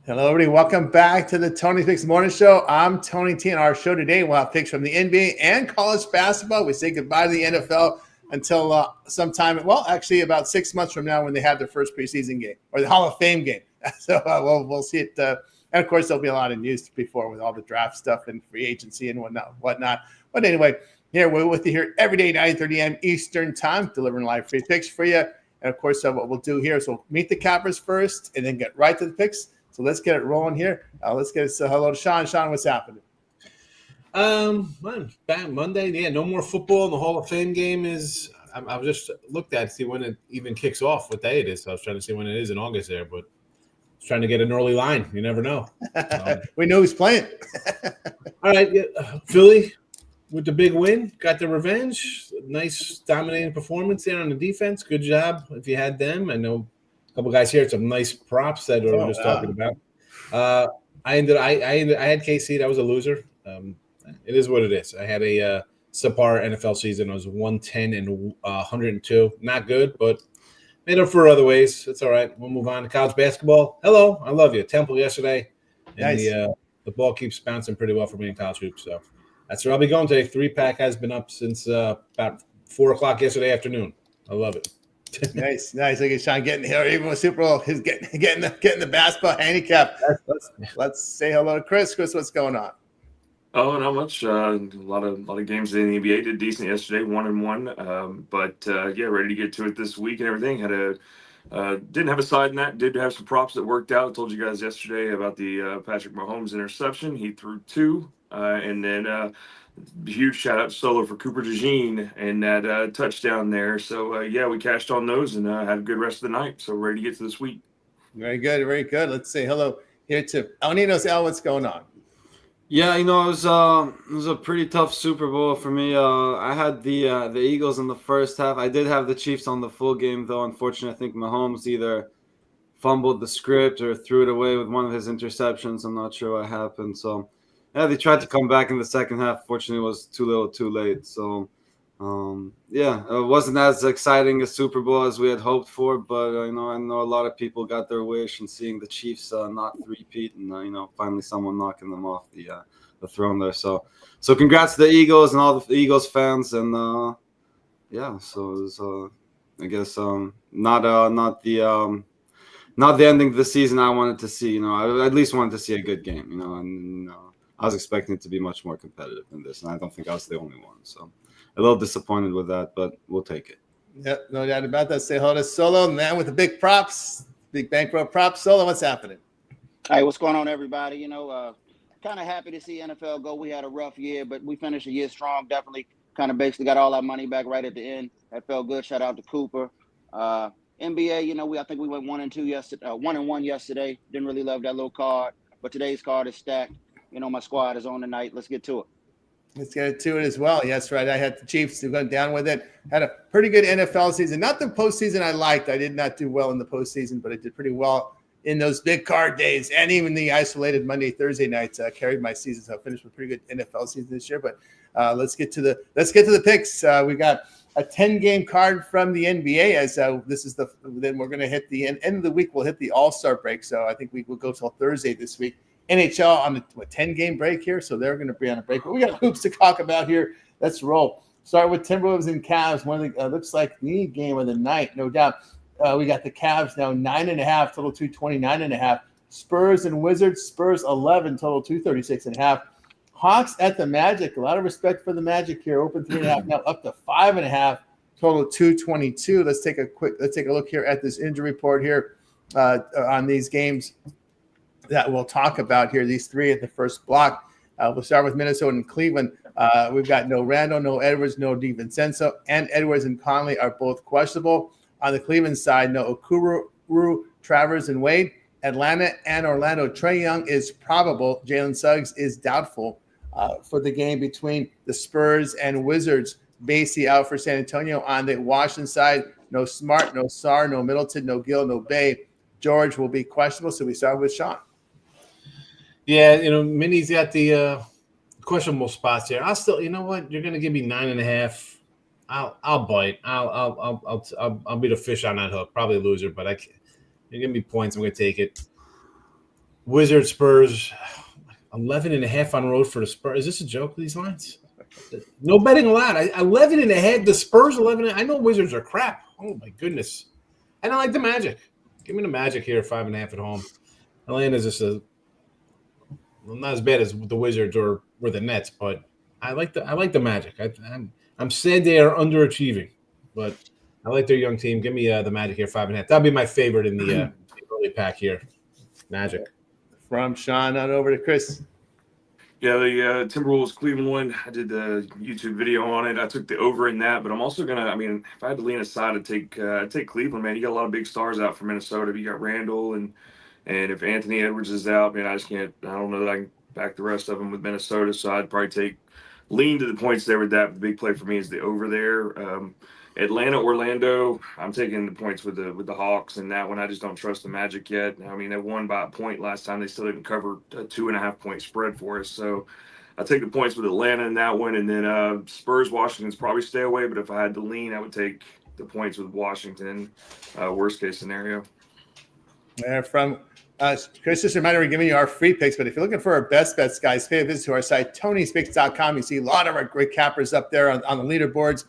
Hello, everybody. Welcome back to the Tony Picks Morning Show. I'm Tony T, and our show today we'll have picks from the NBA and college basketball. We say goodbye to the NFL until sometime, well, actually about 6 months from now when they have their first preseason game or the Hall of Fame game. So we'll see it. And, of course, there'll be a lot of news before with all the draft stuff and free agency and whatnot. But anyway, here we're with you here every day, 9:30 a.m. Eastern Time, delivering live free picks for you. And, of course, what we'll do here is we'll meet the cappers first and then get right to the picks. So let's get it rolling here. Let's get hello to Sean. Sean, what's happening? Back Monday. Yeah, no more football. The Hall of Fame game is. I've just looked at to see when it even kicks off, what day it is. So I was trying to see when it is in August there, but I was trying to get an early line. You never know. We know who's playing. All right, Philly with the big win, got the revenge. Nice dominating performance there on the defense. Good job if you had them. I know. Couple guys here, some nice props that we were just talking about. I had KC. That was a loser. It is what it is. I had a subpar NFL season. I was 110 and 102. Not good, but made up for other ways. It's all right. We'll move on to college basketball. Hello, I love you. Temple yesterday, and nice. The ball keeps bouncing pretty well for me in college hoops. So that's where I'll be going today. 3-pack has been up since about 4:00 yesterday afternoon. I love it. Nice. Look at Sean getting here. Even with Super Bowl, he's getting the basketball handicap. Let's say hello to Chris. Chris, what's going on? Oh, not much. A lot of games in the NBA. Did decent yesterday, 1-1. But ready to get to it this week and everything. Didn't have a side in that. Did have some props that worked out. Told you guys yesterday about the Patrick Mahomes interception. He threw 2, and then. Huge shout out solo for Cooper DeJean and that touchdown there. So we cashed on those and had a good rest of the night. So ready to get to this week. Very good. Let's say hello here to El Nino's. El, what's going on? Yeah, it was a pretty tough Super Bowl for me. I had the Eagles in the first half. I did have the Chiefs on the full game though. Unfortunately, I think Mahomes either fumbled the script or threw it away with one of his interceptions. I'm not sure what happened. So. Yeah, they tried to come back in the second half. Fortunately, it was too little, too late. So, it wasn't as exciting a Super Bowl as we had hoped for. But I know a lot of people got their wish and seeing the Chiefs not three-peat, and finally someone knocking them off the throne there. So congrats to the Eagles and all the Eagles fans. And so it was, I guess, not the ending of the season I wanted to see. I at least wanted to see a good game. And. I was expecting it to be much more competitive than this, and I don't think I was the only one. So a little disappointed with that, but we'll take it. Yep, no doubt about that. Say hello to Solo, man with the big props, big bankroll props. Solo, what's happening? Hey, what's going on, everybody? Kind of happy to see NFL go. We had a rough year, but we finished the year strong. Definitely kind of basically got all our money back right at the end. That felt good. Shout out to Cooper. NBA, I think we went 1-2 yesterday, 1-1 yesterday. Didn't really love that little card, but today's card is stacked. My squad is on tonight. Let's get to it. Let's get to it as well. Yes, right. I had the Chiefs to go down with it. Had a pretty good NFL season. Not the postseason I liked. I did not do well in the postseason, but I did pretty well in those big card days. And even the isolated Monday, Thursday nights carried my season. So I finished with a pretty good NFL season this year. But let's get to the picks. We got a 10-game card from the NBA. As this is then we're going to hit the end of the week. We'll hit the All-Star break. So I think we will go till Thursday this week. NHL on a 10-game break here, so they're going to be on a break. But we got hoops to talk about here. Let's roll. Start with Timberwolves and Cavs. One of the looks like the game of the night, no doubt. We got the Cavs now 9.5, total 229.5. Spurs and Wizards. Spurs 11, total 236.5. Hawks at the Magic. A lot of respect for the Magic here. Open 3.5 now up to 5.5, total 222. Let's take a look here at this injury report here on these games that we'll talk about here, these three at the first block. We'll start with Minnesota and Cleveland. We've got no Randall, no Edwards, no DiVincenzo, and Edwards and Conley are both questionable. On the Cleveland side, no Okuru, Travers, and Wade. Atlanta and Orlando, Trae Young is probable. Jalen Suggs is doubtful for the game between the Spurs and Wizards. Basie out for San Antonio. On the Washington side, no Smart, no Sarr, no Middleton, no Gill, no Bay. George will be questionable, so we start with Sean. Yeah, Minnie's got the questionable spots here. I'll still, you know what? You're gonna give me 9.5. I'll bite. I'll be the fish on that hook. Probably a loser, but you give me points. I'm gonna take it. Wizards, Spurs, 11.5 on the road for the Spurs. Is this a joke, these lines? No betting allowed. 11.5, the Spurs 11. I know Wizards are crap. Oh, my goodness. And I like the Magic. Give me the Magic here, 5.5 at home. Atlanta's just not as bad as the Wizards or the Nets, but I like the Magic. I'm sad they are underachieving, but I like their young team. Give me the Magic here, 5.5. That'd be my favorite in the early pack here. Magic. From Sean on over to Chris. Yeah, the Timberwolves Cleveland one. I did the YouTube video on it. I took the over in that, but I'm also gonna. I mean, if I had to lean aside, I'd take Cleveland. Man, you got a lot of big stars out for Minnesota. You got Randall and if Anthony Edwards is out, man, I just can't. I don't know that I can back the rest of them with Minnesota. So I'd probably lean to the points there with that. The big play for me is the over there. Atlanta, Orlando. I'm taking the points with the Hawks in that one. I just don't trust the Magic yet. I mean, they won by a point last time. They still didn't cover a 2.5 point spread for us. So I take the points with Atlanta in that one, and then Spurs, Washington's probably stay away. But if I had to lean, I would take the points with Washington. Worst case scenario. From Chris, just a reminder, we're giving you our free picks, but if you're looking for our best bets, guys, pay a visit to our site, TonySpicks.com. You see a lot of our great cappers up there on the leaderboards.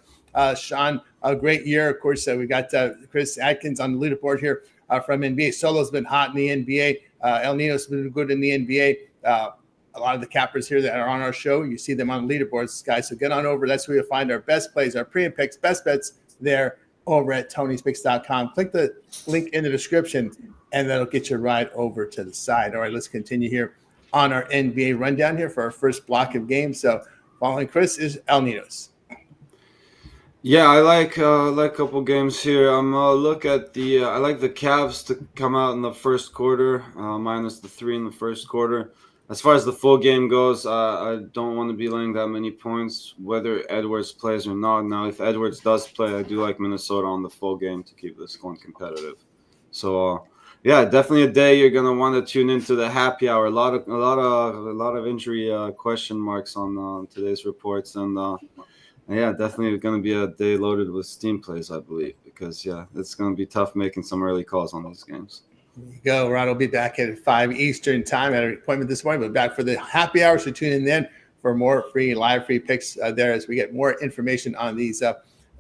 Sean, a great year. Of course, we got Chris Atkins on the leaderboard here from NBA. Solo's been hot in the NBA. El Nino's been good in the NBA. A lot of the cappers here that are on our show, you see them on the leaderboards, guys. So get on over. That's where you'll find our best plays, our pre and picks, best bets there over at TonySpicks.com. Click the link in the description, and that'll get you right over to the side. All right, let's continue here on our NBA rundown here for our first block of games. So following Chris is El Nino's. Yeah, I like a couple games here. Look at the I like the Cavs to come out in the first quarter, minus the 3 in the first quarter. As far as the full game goes, I don't want to be laying that many points, whether Edwards plays or not. Now, if Edwards does play, I do like Minnesota on the full game to keep this one competitive. So, yeah, definitely a day you're gonna want to tune into the happy hour. A lot of injury question marks on today's reports, and yeah, definitely going to be a day loaded with steam plays, I believe, because yeah, it's going to be tough making some early calls on these games. There you go. Ron will be back at 5 Eastern time. I had an appointment this morning, but back for the happy hour. So tune in then for more live free picks there as we get more information on these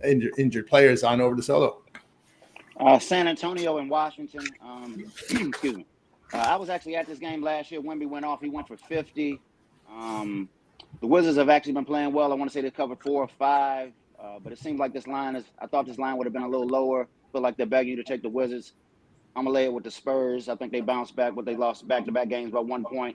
injured players on over to Solo. San Antonio and Washington. Excuse me. I was actually at this game last year. Wemby went off. He went for 50. The Wizards have actually been playing well. I want to say they covered 4 or 5, but it seems like this line I thought this line would have been a little lower. Feel like they're begging you to take the Wizards. I'm going to lay it with the Spurs. I think they bounced back, but they lost back-to-back games by 1 point.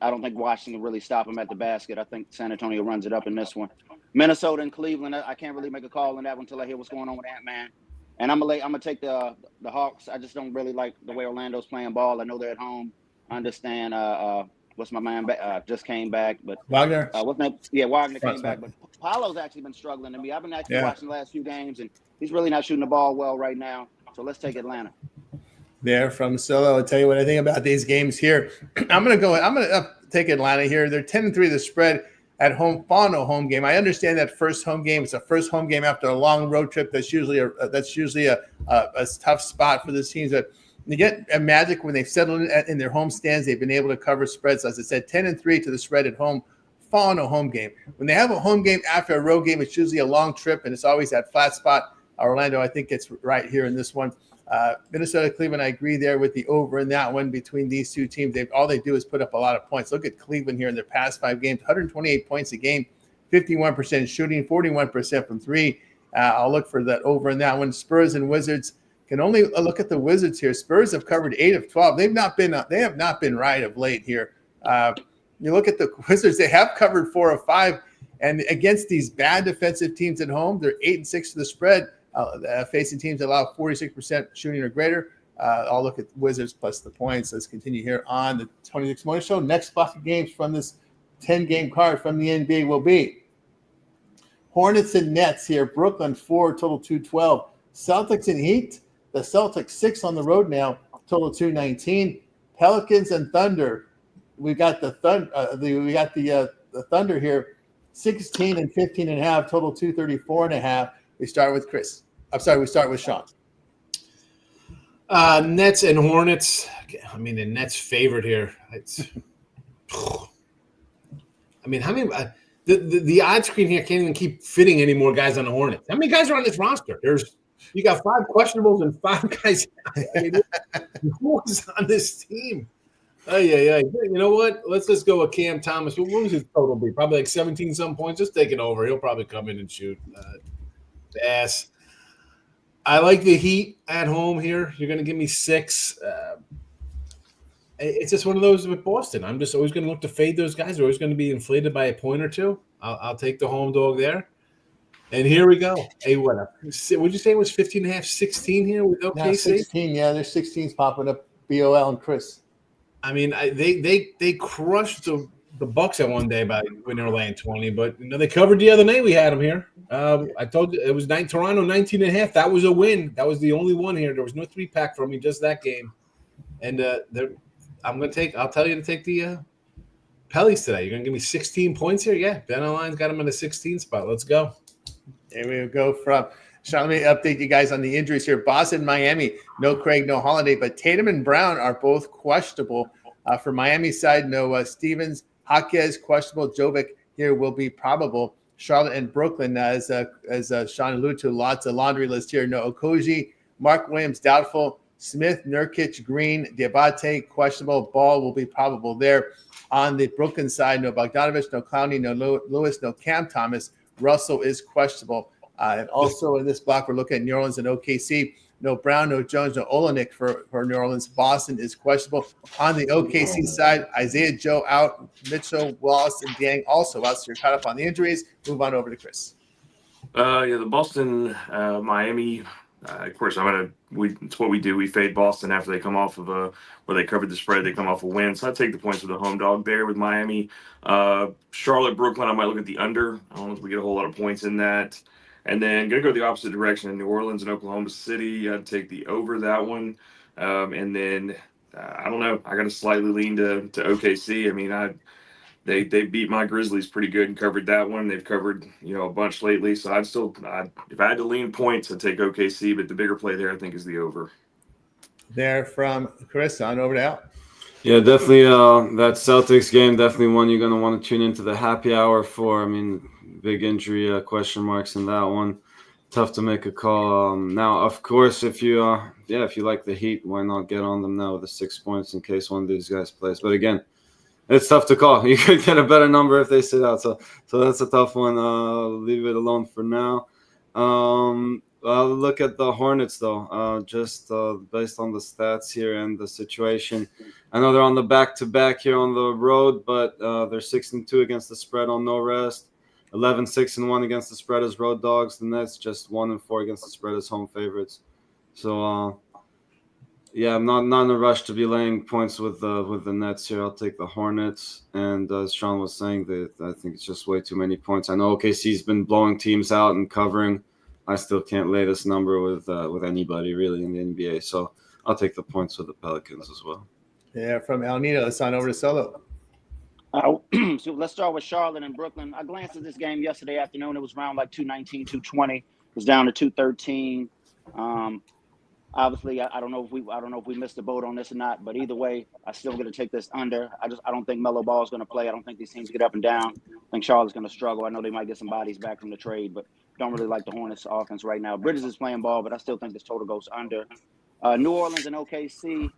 I don't think Washington can really stop them at the basket. I think San Antonio runs it up in this one. Minnesota and Cleveland, I can't really make a call on that one until I hear what's going on with Ant-Man. And I'm gonna take the Hawks. I just don't really like the way Orlando's playing ball. I know they're at home. I understand what's my man just came back, but Wagner. What's name? Yeah, Wagner came back, but Paolo's actually been struggling to me. I've been actually watching the last few games, and he's really not shooting the ball well right now. So let's take Atlanta. There from Solo. I'll tell you what I think about these games here. I'm gonna take Atlanta here. They're 10-3 the spread at home. Fano home game. I understand that first home game. It's a first home game after a long road trip. That's usually a tough spot for this team. But you get a Magic when they've settled in their home stands. They've been able to cover spreads. As I said, 10-3 to the spread at home. Fano home game. When they have a home game after a road game, it's usually a long trip, and it's always that flat spot. Orlando, I think, gets right here in this one. Minnesota, Cleveland, I agree there with the over in that one between these two teams. All they do is put up a lot of points. Look at Cleveland here in their past 5 games, 128 points a game, 51% shooting, 41% from 3. I'll look for that over in that one. Spurs and Wizards can only look at the Wizards here. Spurs have covered 8 of 12. They have not been right of late here. You look at the Wizards; they have covered 4 of 5, and against these bad defensive teams at home, they're 8-6 to the spread. Facing teams that allow 46% shooting or greater. I'll look at Wizards plus the points. Let's continue here on the 26 Morning Show. Next block of games from this 10-game card from the NBA will be Hornets and Nets here. Brooklyn 4, total 212. Celtics and Heat. The Celtics 6 on the road now, total 219. Pelicans and Thunder. We got the Thunder here, 16 and 15.5, total 234.5. We start with Chris. We start with Sean. Nets and Hornets. I mean, the Nets favored here. I mean, how many? The odds screen here can't even keep fitting any more guys on the Hornets. How many guys are on this roster? You got 5 questionables and 5 guys. I mean, who's on this team? Yeah. You know what? Let's just go with Cam Thomas. What was his total be? Probably like 17-some points. Just take it over. He'll probably come in and shoot. Ass. I like the Heat at home here. You're going to give me 6. It's just one of those with Boston. I'm just always going to look to fade those guys. They're always going to be inflated by a point or two. I'll take the home dog there. And here we go. Hey, what would you say it was 15.5, 16 here with OKC? Now 16, yeah. There's 16s popping up. BOL and Chris. I mean, they crushed the Bucks at one day when they were laying 20, but they covered the other night. We had them here. I told you it was Toronto 19.5. That was a win. That was the only one here. There was no 3-pack for me, just that game. And I'll tell you to take the Pellies today. You're gonna give me 16 points here? Yeah, Ben Align's got him in the 16 spot. Let's go. There we go from Sean. Let me update you guys on the injuries here. Boston, Miami, no Craig, no Holiday, but Tatum and Brown are both questionable. For Miami side, no Stevens, Jaquez questionable. Jovic here will be probable. Charlotte and Brooklyn, as Sean alluded to, lots of laundry list here. No Okogie, Mark Williams doubtful. Smith, Nurkic, Green, Diabate questionable. Ball will be probable there. On the Brooklyn side, no Bogdanovich, no Clowney, no Lewis, no Cam Thomas. Russell is questionable. And also in this block, we're looking at New Orleans and OKC. No Brown, no Jones, no Olenek for New Orleans. Boston is questionable. On the OKC side, Isaiah Joe out. Mitchell, Wallace, and Dieng also out. So you're caught up on the injuries. Move on over to Chris. The Boston, Miami. Of course, it's what we do. We fade Boston after they come off of where they covered the spread. They come off a win. So I take the points with the home dog there with Miami. Charlotte, Brooklyn, I might look at the under. I don't know if we get a whole lot of points in that. And then going to go the opposite direction in New Orleans and Oklahoma City. I'd take the over that one. And then, I don't know. I got to slightly lean to OKC. I mean, they beat my Grizzlies pretty good and covered that one. They've covered, a bunch lately. So if I had to lean points, I'd take OKC. But the bigger play there, I think, is the over. There from Chris on over to Al. Yeah, definitely. That Celtics game, definitely one you're going to want to tune into the happy hour for. I mean, big injury question marks in that one. Tough to make a call. Now, of course, if you like the Heat, why not get on them now with the 6 points in case one of these guys plays? But again, it's tough to call. You could get a better number if they sit out. So that's a tough one. Leave it alone for now. I'll look at the Hornets, though, just based on the stats here and the situation. I know they're on the back-to-back here on the road, but they're 6-2 against the spread on no rest. 11-6-1 against the spread as road dogs. The Nets just 1-4 against the spread as home favorites. So, I'm not in a rush to be laying points with the Nets here. I'll take the Hornets. And as Sean was saying, I think it's just way too many points. I know OKC's been blowing teams out and covering. I still can't lay this number with anybody really in the NBA. So I'll take the points with the Pelicans as well. Yeah, from El Nino, let's on over to Solo. So let's start with Charlotte and Brooklyn. I glanced at this game yesterday afternoon. It was around like 219, 220. It was down to 213. Obviously, I don't know if we missed the boat on this or not, but either way, I still going to take this under. I don't think Melo Ball is going to play. I don't think these teams get up and down. I think Charlotte's going to struggle. I know they might get some bodies back from the trade, but don't really like the Hornets offense right now. Bridges is playing ball, but I still think this total goes under. New Orleans and OKC.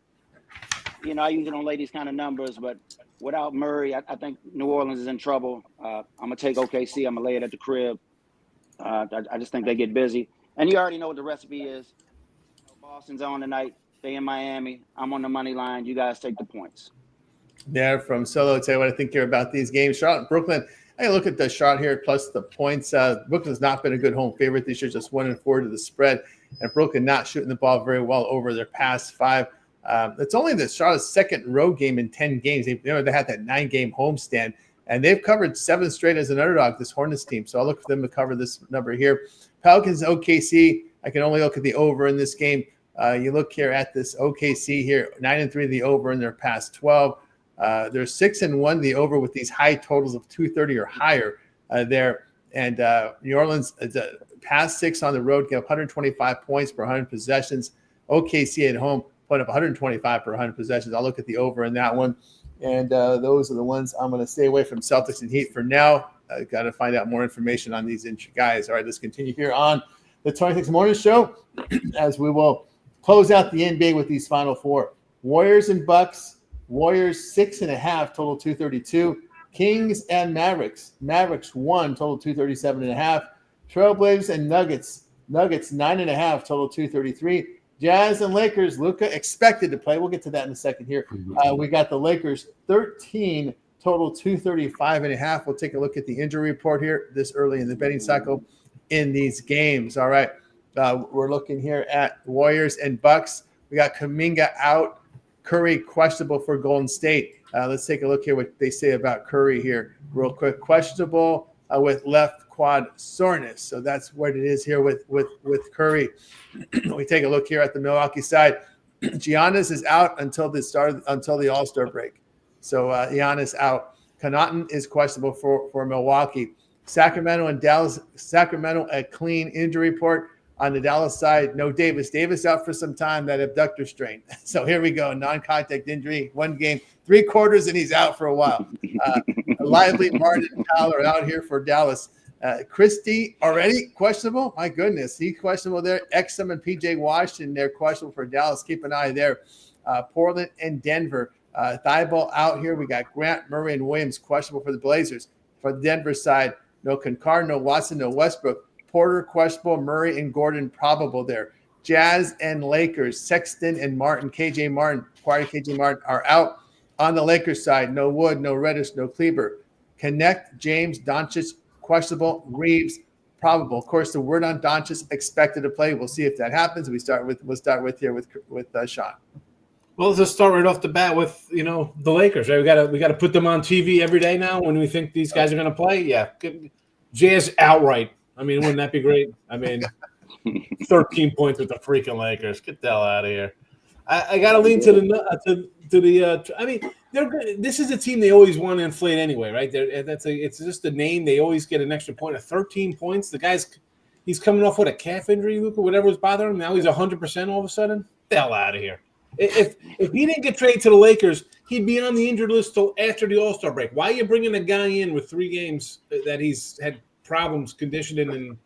I usually don't lay these kind of numbers, but without Murray, I think New Orleans is in trouble. I'm going to take OKC. I'm going to lay it at the crib. I just think they get busy. And you already know what the recipe is. Boston's on tonight. They in Miami. I'm on the money line. You guys take the points. There from Solo. Tell you what I think here about these games. Charlotte, Brooklyn. I look at the shot here plus the points. Brooklyn's not been a good home favorite this year, just 1-4 to the spread. And Brooklyn not shooting the ball very well over their past 5. It's only the Charlotte's second road game in 10 games. They had that 9-game homestand, and they've covered 7 straight as an underdog, this Hornets team. So I'll look for them to cover this number here. Pelicans, OKC. I can only look at the over in this game. You look here at this OKC here, 9-3 the over in their past 12. They're 6-1 the over with these high totals of 230 or higher there. And New Orleans, past 6 on the road, give 125 points per 100 possessions. OKC at home put up 125 per 100 possessions. I'll look at the over in that one. And those are the ones I'm going to stay away from. Celtics and Heat for now. I've got to find out more information on these guys. All right, let's continue here on the 26 Morning Show as we will close out the NBA with these final four. Warriors and Bucks. Warriors 6.5, total 232. Kings and Mavericks. Mavericks 1, total 237.5. Trailblazers and Nuggets. Nuggets 9.5, total 233. Jazz and Lakers. Luka expected to play. We'll get to that in a second here. We got the Lakers 13, total 235.5. We'll take a look at the injury report here this early in the betting cycle in these games. All right. We're looking here at Warriors and Bucks. We got Kuminga out. Curry questionable for Golden State. Let's take a look here what they say about Curry here real quick. Questionable with left quad soreness. So that's what it is here with Curry. We take a look here at the Milwaukee side. Giannis is out until the All-Star break. So Giannis out. Connaughton is questionable for Milwaukee. Sacramento and Dallas. Sacramento a clean injury report. On the Dallas side, no Davis. Davis out for some time, that abductor strain. So here we go, non-contact injury, 1 game, 3 quarters, and he's out for a while. Lively, Martin, and Powell are out here for Dallas. Christie already questionable. My goodness, he's questionable there. Exum and PJ Washington, they're questionable for Dallas. Keep an eye there. Portland and Denver. Thibault out here. We got Grant, Murray, and Williams questionable for the Blazers. For the Denver side, no Concard, no Watson, no Westbrook. Porter questionable, Murray and Gordon probable there. Jazz and Lakers, Sexton and Martin, KJ Martin, acquired KJ Martin are out. On the Lakers side, no Wood, no Reddish, no Kleber. Connect, James, Doncic, questionable, Reeves, probable. Of course, the word on Doncic expected to play. We'll see if that happens. We'll start with Sean. Well, let's just start right off the bat with the Lakers. Right, we got to put them on TV every day now when we think these guys are going to play. Yeah, Jazz outright. I mean, wouldn't that be great? I mean, 13 points with the freaking Lakers. Get the hell out of here. I got to lean to the. I mean, they're good. This is a team they always want to inflate anyway, right? It's just a name. They always get an extra point of 13 points. The guy's he's coming off with a calf injury, Luka, whatever was bothering him. Now he's 100% all of a sudden. Get the hell out of here. If he didn't get traded to the Lakers, he'd be on the injured list till after the All-Star break. Why are you bringing a guy in with 3 games that he's had problems conditioning? And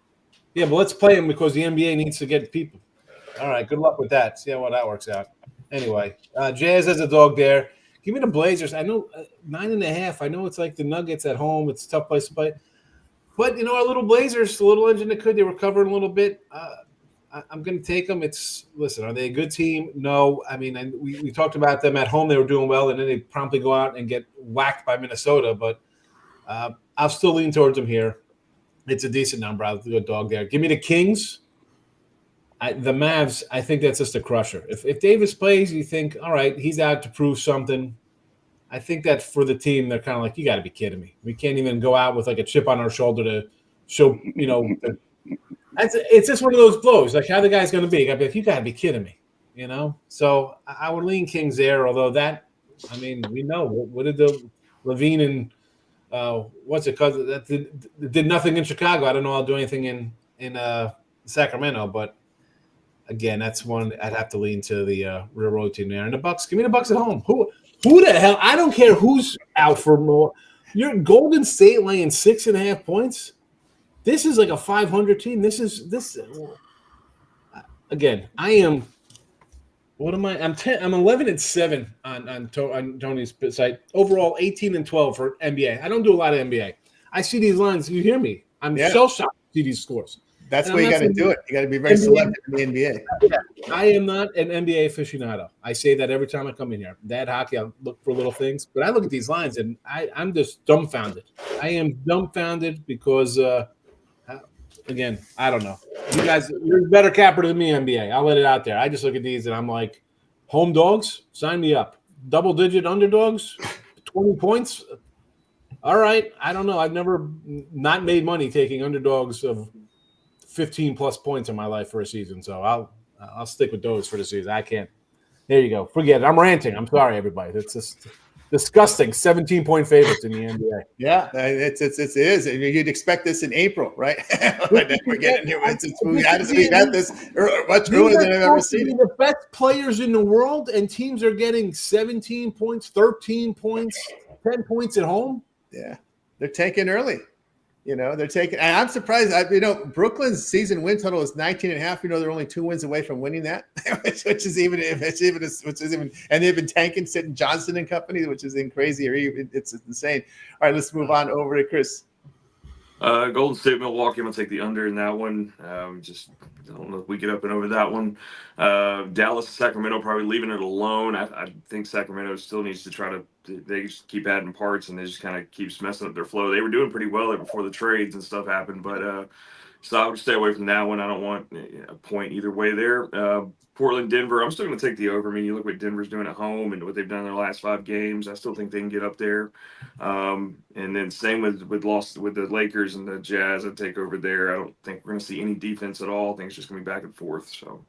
yeah, but let's play him because the NBA needs to get people. All right, good luck with that. See how that works out. Anyway, Jazz has a dog there. Give me the Blazers. I know 9.5. I know it's like the Nuggets at home. It's a tough place to play. But, our little Blazers, the little engine that could, they recovered a little bit. I'm going to take them. Listen, are they a good team? No. I mean, we talked about them at home. They were doing well, and then they promptly go out and get whacked by Minnesota. But I'll still lean towards them here. It's a decent number. I'll do a dog there. Give me the Kings. The Mavs, I think that's just a crusher. If Davis plays, you think, all right, he's out to prove something. I think that for the team, they're kind of like, you got to be kidding me. We can't even go out with like a chip on our shoulder to show, it's just one of those blows. Like, how the guy's going to be? You got to be kidding me, So I would lean Kings there, although we know. What did the Levine and what's it called? That did nothing in Chicago. I don't know I'll do anything in Sacramento, but again, that's one I'd have to lean to the railroad team there. And the Bucks, give me the Bucks at home. Who the hell? I don't care who's out for more. You're Golden State laying 6.5 points. This is like a 500 team. This again. I am. What am I? I'm 10. I'm 11-7 on Tony's site. Overall, 18-12 for NBA. I don't do a lot of NBA. I see these lines. You hear me? I'm shell shocked to see these scores. That's where you got to do it. You got to be very selective in the NBA. Yeah. I am not an NBA aficionado. I say that every time I come in here. Dad hockey, I look for little things, but I look at these lines and I'm just dumbfounded. I am dumbfounded because, again, I don't know. You guys, you're a better capper than me, NBA. I'll let it out there. I just look at these and I'm like, home dogs, sign me up. Double-digit underdogs, 20 points. All right. I don't know. I've never not made money taking underdogs of 15+ points in my life for a season, so I'll stick with those for the season. I can't. There you go. Forget it. I'm ranting. I'm sorry, everybody. It's just Disgusting. 17-point favorites in the NBA. Yeah, it is. You'd expect this in April, right? But then we're getting here. We've had this much earlier than I've ever seen it. The best players in the world, and teams are getting 17 points, 13 points, 10 points at home. Yeah, they're taking early. They're taking, and I'm surprised. Brooklyn's season win total is 19.5. They're only 2 wins away from winning that, which is even, and they've been tanking, sitting Johnson and company, which is crazy. It's insane. All right, let's move on over to Chris. Golden State, Milwaukee. I'm gonna take the under in that one. Just don't know if we get up and over that one. Dallas, Sacramento, probably leaving it alone. I think Sacramento still needs to try to. They just keep adding parts, and they just kind of keeps messing up their flow. They were doing pretty well there before the trades and stuff happened, but so I would stay away from that one. I don't want a point either way there. Portland, Denver. I'm still going to take the over. I mean, you look what Denver's doing at home and what they've done in their last 5 games. I still think they can get up there. And then same with the Lakers and the Jazz. I'd take over there. I don't think we're going to see any defense at all. I think it's just going to be back and forth. So.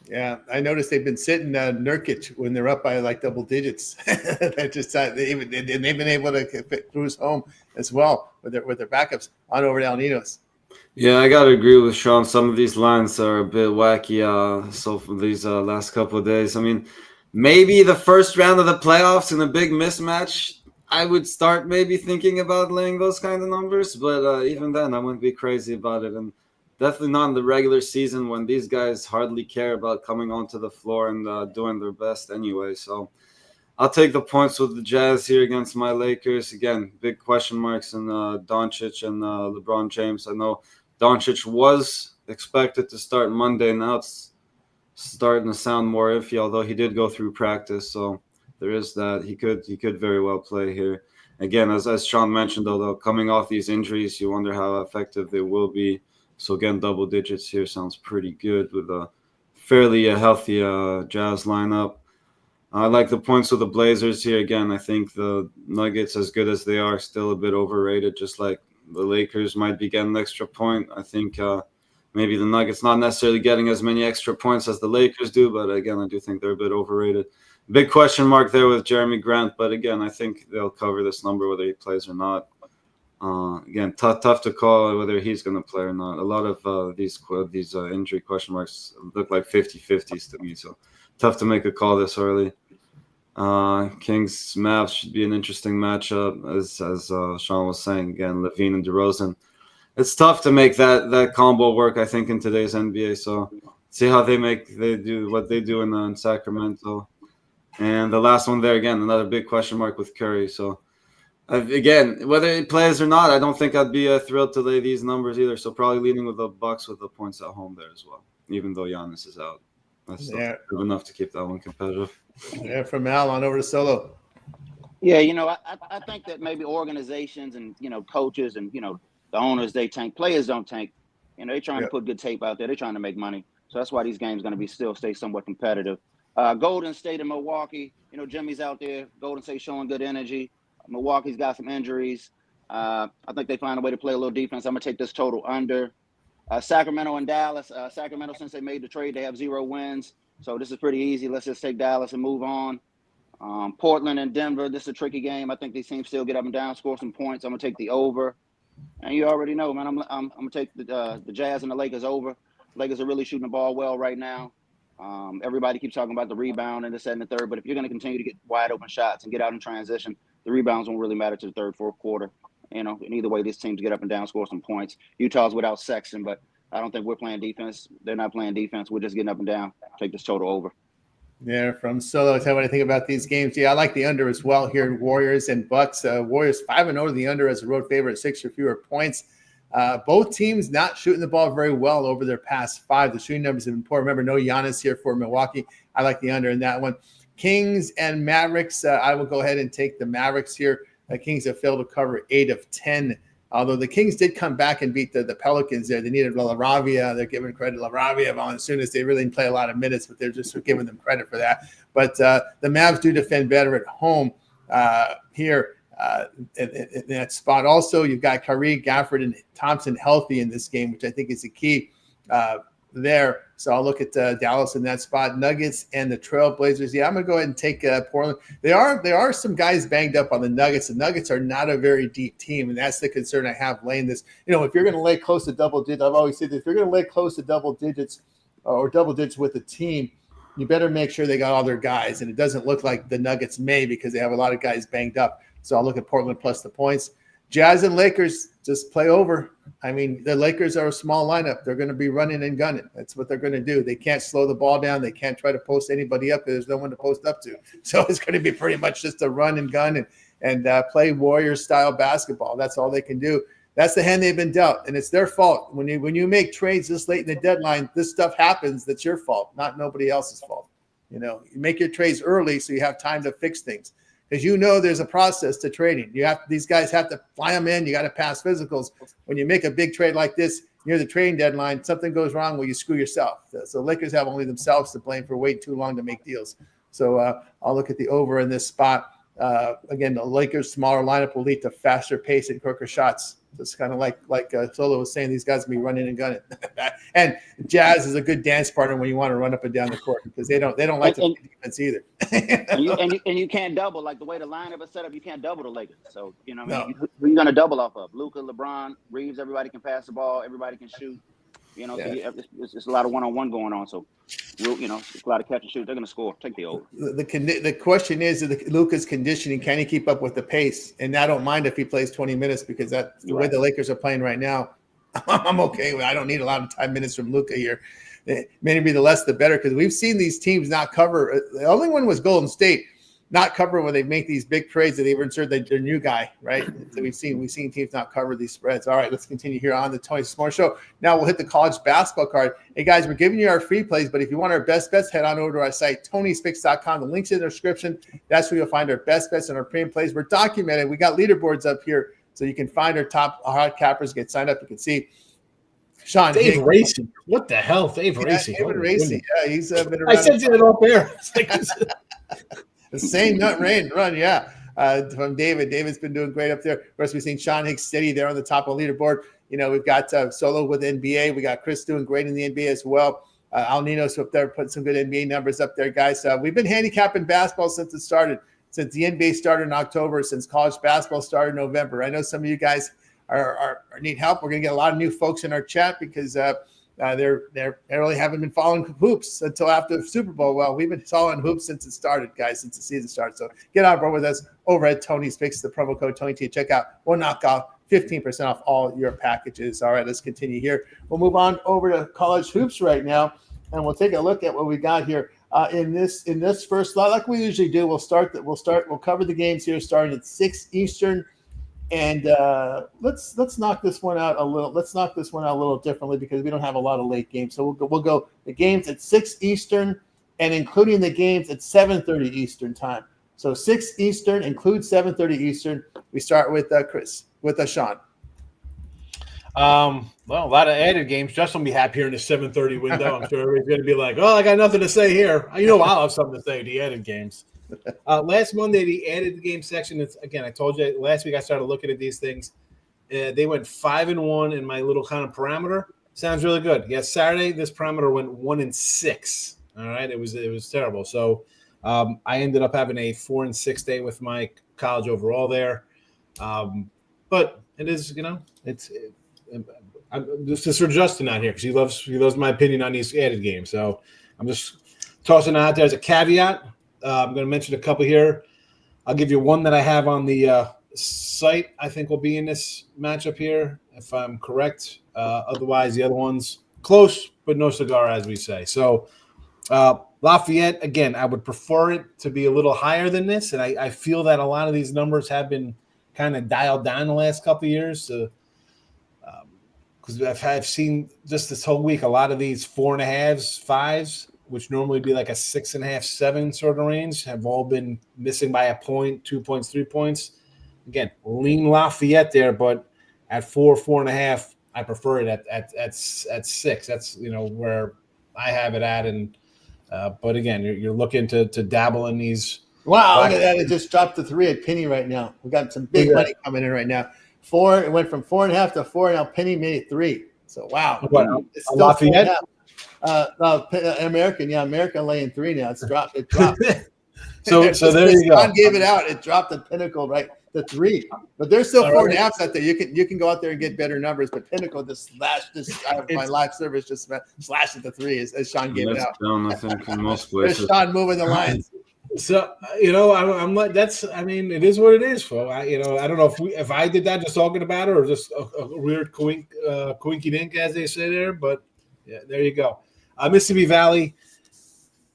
Yeah, I noticed they've been sitting Nurkic when they're up by like double digits. They've been able to cruise home as well with their backups on over to El Ninos. Yeah, I gotta agree with Sean. Some of these lines are a bit wacky. So for these last couple of days, I mean, maybe the first round of the playoffs in a big mismatch, I would start maybe thinking about laying those kind of numbers. But even then, I wouldn't be crazy about it. And definitely not in the regular season when these guys hardly care about coming onto the floor and doing their best anyway. So I'll take the points with the Jazz here against my Lakers. Again, big question marks in Doncic and LeBron James. I know Doncic was expected to start Monday. Now it's starting to sound more iffy, although he did go through practice. So there is that. He could very well play here. Again, as Sean mentioned, although coming off these injuries, you wonder how effective they will be. So again, double digits here sounds pretty good with a fairly healthy Jazz lineup. I like the points with the Blazers here. Again, I think the Nuggets, as good as they are, still a bit overrated, just like the Lakers might be getting an extra point. I think maybe the Nuggets not necessarily getting as many extra points as the Lakers do, but again, I do think they're a bit overrated. Big question mark there with Jeremy Grant, but again, I think they'll cover this number whether he plays or not. Again, tough to call whether he's going to play or not. A lot of these injury question marks look like 50-50s to me, so tough to make a call this early. Kings Mavs should be an interesting matchup, as Sean was saying. Again, Levine and DeRozan. It's tough to make that combo work, I think, in today's NBA. So see how they do what they do in Sacramento. And the last one there, again, another big question mark with Curry. So again, whether he plays or not, I don't think I'd be thrilled to lay these numbers either. So probably leading with the Bucks with the points at home there as well, even though Giannis is out. That's still enough to keep that one competitive. Yeah, from Al on over to Solo. Yeah, I think that maybe organizations and, coaches and, the owners, they tank. Players don't tank. They're trying to put good tape out there. They're trying to make money. So that's why these games are going to still stay somewhat competitive. Golden State and Milwaukee, Jimmy's out there. Golden State showing good energy. Milwaukee's got some injuries. I think they find a way to play a little defense. I'm going to take this total under. Sacramento and Dallas. Sacramento, since they made the trade, they have 0 wins. So this is pretty easy. Let's just take Dallas and move on. Portland and Denver, this is a tricky game. I think these teams still get up and down, score some points. I'm going to take the over. And you already know, man, I'm going to take the Jazz and the Lakers over. Lakers are really shooting the ball well right now. Everybody keeps talking about the rebound and this, that, and the third. But if you're going to continue to get wide open shots and get out in transition, the rebounds won't really matter to the third, fourth quarter. And either way, these teams get up and down, score some points. Utah's without Sexton, but I don't think we're playing defense. They're not playing defense. We're just getting up and down. Take this total over. Yeah, from Solo, tell me what I think about these games. Yeah, I like the under as well here in Warriors and Bucks. Warriors 5-0 to the under as a road favorite, 6 or fewer points. Both teams not shooting the ball very well over their past 5. The shooting numbers have been poor. Remember, no Giannis here for Milwaukee. I like the under in that one. Kings and Mavericks. I will go ahead and take the Mavericks here. The Kings have failed to cover 8 of 10. Although the Kings did come back and beat the Pelicans there. They needed LaRavia. They're giving credit to LaRavia, Valanciunas. They really didn't play a lot of minutes, but they're just giving them credit for that. But the Mavs do defend better at home here in that spot. Also, you've got Kyrie, Gafford, and Thompson healthy in this game, which I think is the key. there. So I'll look at Dallas in that spot. Nuggets and the Trailblazers. Yeah, I'm gonna go ahead and take Portland. There are some guys banged up on the Nuggets. The Nuggets are not a very deep team, and that's the concern I have laying this. If you're gonna lay close to double digits, I've always said that if you're gonna lay close to double digits or double digits with a team, you better make sure they got all their guys. And it doesn't look like the Nuggets may, because they have a lot of guys banged up. So I'll look at Portland plus the points. Jazz and Lakers, just play over. I mean, the Lakers are a small lineup. They're going to be running and gunning. That's what they're going to do. They can't slow the ball down. They can't try to post anybody up because there's no one to post up to. So it's going to be pretty much just a run and gun and play Warriors-style basketball. That's all they can do. That's the hand they've been dealt, and it's their fault. When you make trades this late in the deadline, this stuff happens. That's your fault, not nobody else's fault. You make your trades early so you have time to fix things. Because there's a process to trading. These guys have to fly them in. You got to pass physicals. When you make a big trade like this near the trading deadline, something goes wrong where you screw yourself. So Lakers have only themselves to blame for waiting too long to make deals. So I'll look at the over in this spot. Again, the Lakers' smaller lineup will lead to faster pace and quicker shots. It's kind of like Solo was saying, these guys will be running and gunning. And Jazz is a good dance partner when you want to run up and down the court, because they don't like to play defense either. and you can't double, like the way the lineup is set up. You can't double the Lakers. So who are you going to double off of? Luka, LeBron, Reeves. Everybody can pass the ball. Everybody can shoot. So it's a lot of one-on-one going on. So it's a lot of catch and shoot. They're going to score. Take the over. The question is Luka's conditioning. Can he keep up with the pace? And I don't mind if he plays 20 minutes, because that's the way the Lakers are playing right now. I'm okay with it. I don't need a lot of time minutes from Luka here. Maybe the less the better, because we've seen these teams not cover. The only one was Golden State not cover when they make these big trades that they've inserted their new guy, right? So we've seen teams not cover these spreads. All right, let's continue here on the Tony S'more Show. Now we'll hit the college basketball card. Hey guys, we're giving you our free plays, but if you want our best bets, head on over to our site, Tony'sPicks.com. The link's in the description. That's where you'll find our best bets and our premium plays. We're documented. We got leaderboards up here, so you can find our top hard cappers, get signed up. You can see Sean Dave Racy. What the hell, Dave Racy? David Racy. Yeah, he's been around. I said it up there. The same nut rain run, yeah. From David. David's been doing great up there. Of course, we've seen Sean Hicks steady there on the top of the leaderboard. We've got Solo with NBA. We got Chris doing great in the NBA as well. Al Nino's up there, putting some good NBA numbers up there, guys. We've been handicapping basketball since it started, since the NBA started in October, since college basketball started in November. I know some of you guys are need help. We're going to get a lot of new folks in our chat because they really haven't been following hoops until after the Super Bowl. Well, we've been following hoops since it started, guys, since the season started. So get on board with us over at Tony's Picks. The promo code TonyT at checkout will knock off 15% off all your packages. All right, let's continue here. We'll move on over to college hoops right now, and we'll take a look at what we got here in this first slot. Like we usually do, we'll cover the games here starting at 6 Eastern. And let's knock this one out a little. Let's knock this one out a little differently because we don't have a lot of late games. So we'll go the games at 6 Eastern, and including the games at 7:30 Eastern time. So 6 Eastern includes 7:30 Eastern. We start with Chris with Sean. Well, a lot of added games. Justin will be happy here in the 7:30 window. I'm sure everybody's going to be like, "Oh, I got nothing to say here." I'll have something to say. The added games. Last Monday, the added game section. Again, I told you last week I started looking at these things. They went 5-1 in my little kind of parameter. Sounds really good. Yeah, Saturday this parameter went 1-6. All right, it was terrible. So I ended up having a 4-6 day with my college overall there. But it is, this is for Justin out here because he loves my opinion on these added games. So I'm just tossing it out there as a caveat. I'm going to mention a couple here. I'll give you one that I have on the site. I think will be in this matchup here, if I'm correct. Otherwise, the other ones close, but no cigar, as we say. So Lafayette, again, I would prefer it to be a little higher than this, and I feel that a lot of these numbers have been kind of dialed down the last couple of years. Because I've seen just this whole week a lot of these 4.5s, 5s, which normally be like a 6.5, 7 sort of range, have all been missing by a point, 2 points, 3 points. Again, lean Lafayette there, but at 4.5, I prefer it at 6. That's where I have it at. And but again, you're looking to dabble in these. Wow, look at that! It just dropped to 3 at Penny right now. We got some big money coming in right now. 4. It went from 4.5 to 4. Now Penny made it 3. So wow, it's still Lafayette. American. Yeah, American laying 3 now. It's dropped. It dropped. So there you go. Sean gave it out. It dropped at Pinnacle right to 3, but there's still All 4.5s out there. You can go out there and get better numbers, but Pinnacle just slashed this. My live service just slashed it to 3 as Sean gave it That's out. down, I think, in most There's places. Sean moving the lines. So I'm like that's. I mean, it is what it is, folks. I don't know if I did that just talking about it or just a weird coinky dink as they say there, but yeah, there you go. Mississippi Valley.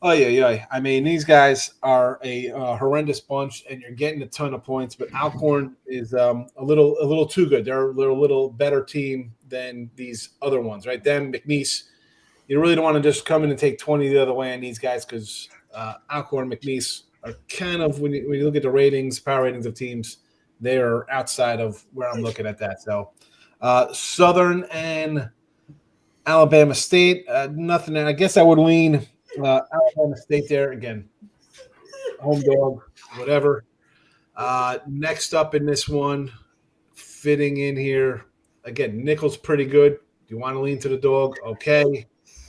Oh yeah. I mean, these guys are a horrendous bunch, and you're getting a ton of points. But Alcorn is a little too good. They're a little better team than these other ones, right? Them, McNeese. You really don't want to just come in and take 20 the other way on these guys because Alcorn, McNeese are kind of when you look at the power ratings of teams, they are outside of where I'm looking at that. So Southern and Alabama State, nothing. I guess I would lean. Alabama State there again, home dog, whatever. Next up in this one, fitting in here again. Nickel's pretty good. Do you want to lean to the dog? Okay.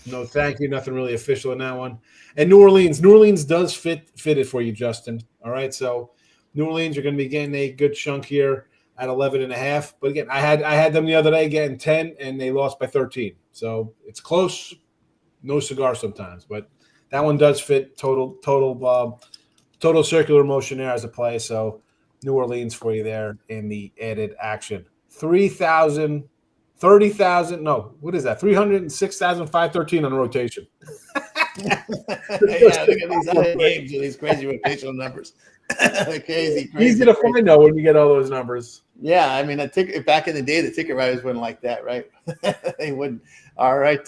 No, thank you. Nothing really official in that one. And New Orleans does fit it for you, Justin. All right, so New Orleans, you're going to be getting a good chunk here at 11.5. But again, I had them the other day getting 10, and they lost by 13. So it's close. No cigar sometimes, but that one does fit total circular motion there as a play. So New Orleans for you there in the added action. 30,000. No, what is that? 306,513 on rotation. Yeah, look at these other games with these crazy rotational numbers. crazy. Easy to find though when you get all those numbers. Yeah, I mean, back in the day, the ticket writers wouldn't like that, right? They wouldn't. All right.